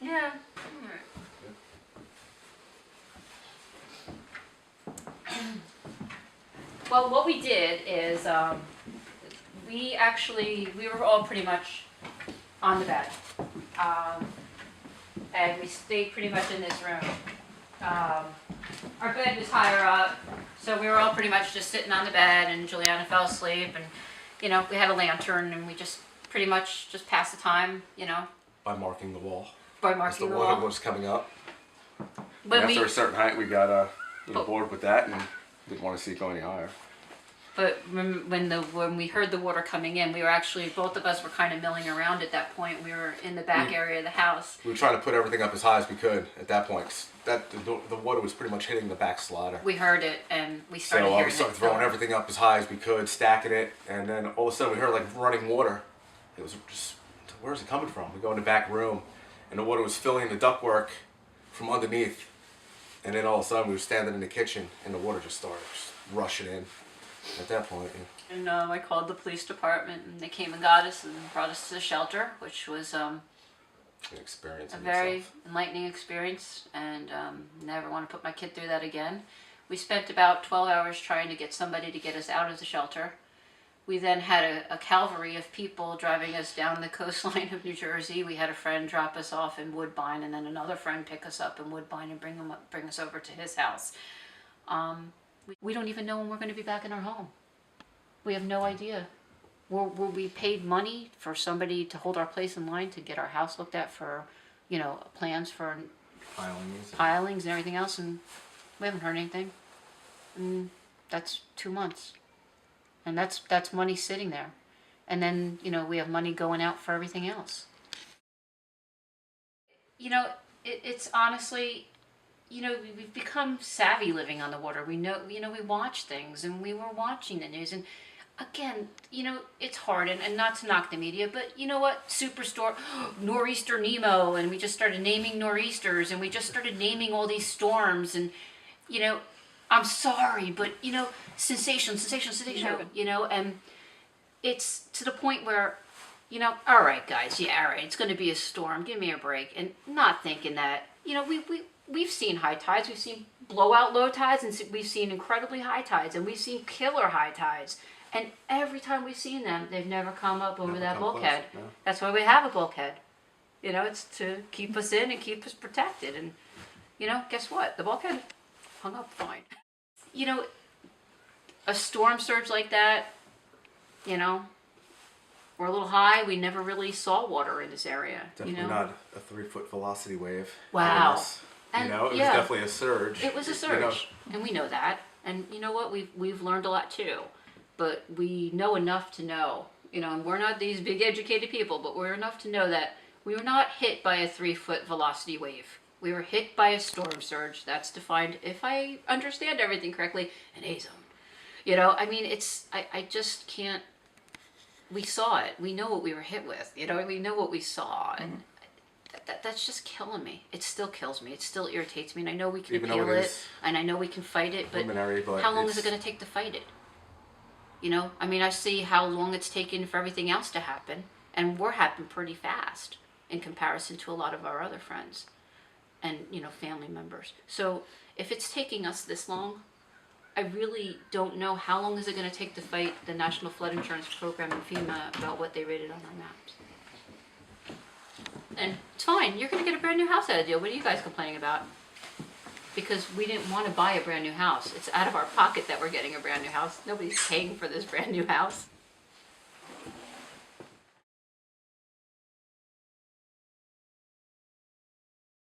Yeah. Well, what we did is we were all pretty much on the bed, and we stayed pretty much in this room. Our bed was higher up, so we were all pretty much just sitting on the bed, and Juliana fell asleep, and we had a lantern, and we just pretty much just passed the time, By marking the wall. by marking the As the water wall. was coming up. But After a certain height, we got a little bored with that and didn't want to see it go any higher. But when we heard the water coming in, we were actually, both of us were kind of milling around at that point. We were in the back area of the house. We were trying to put everything up as high as we could at that point. 'Cause the water was pretty much hitting the back slider. We heard it, and we started So hearing we started it. throwing everything up as high as we could, stacking it, and then all of a sudden we heard like running water. It was just, where's it coming from? We go in the back room, and the water was filling the ductwork from underneath. And then all of a sudden we were standing in the kitchen, and the water just started rushing in. At that point, yeah. And I called the police department, and they came and got us and brought us to the shelter, which was An experience a in very itself. enlightening experience, and never want to put my kid through that again. We spent about 12 hours trying to get somebody to get us out of the shelter. We then had a cavalry of people driving us down the coastline of New Jersey. We had a friend drop us off in Woodbine, and then another friend pick us up in Woodbine and bring us over to his house. We don't even know when we're going to be back in our home. We have no idea. Were we paid money for somebody to hold our place in line to get our house looked at for, plans for pilings and everything else, and we haven't heard anything. And that's 2 months. And that's money sitting there. And then, we have money going out for everything else. It's honestly, we've become savvy living on the water. We know, we watch things, and we were watching the news, and again, it's hard, and not to knock the media, but you know what? Superstorm, Nor'easter Nemo, and we just started naming nor'easters, and we just started naming all these storms, and, I'm sorry, but, sensation, and it's to the point where, all right, guys, yeah, all right, it's going to be a storm, give me a break, and not thinking that, we've seen high tides, we've seen blowout low tides, and we've seen incredibly high tides, and we've seen killer high tides. And every time we've seen them, they've never come up over that bulkhead. No. That's why we have a bulkhead. It's to keep us in and keep us protected. And, guess what? The bulkhead hung up fine. A storm surge like that, we're a little high. We never really saw water in this area. Definitely not a 3-foot velocity wave. Wow. It was yeah. definitely a surge. It was a surge, and we know that. And you know what? We've learned a lot too, but we know enough to know. And we're not these big educated people, but we're enough to know that we were not hit by a 3-foot velocity wave. We were hit by a storm surge. That's defined, if I understand everything correctly, an A zone. I just can't. We saw it. We know what we were hit with. We know what we saw, and. That's just killing me. It still kills me. It still irritates me. And I know we can appeal it, and I know we can fight it, but how long is it going to take to fight it? I see how long it's taken for everything else to happen, and we're happening pretty fast in comparison to a lot of our other friends and, family members. So if it's taking us this long, I really don't know how long is it going to take to fight the National Flood Insurance Program and FEMA about what they rated on our maps. And it's fine. You're going to get a brand new house out of the deal. What are you guys complaining about? Because we didn't want to buy a brand new house. It's out of our pocket that we're getting a brand new house. Nobody's paying for this brand new house.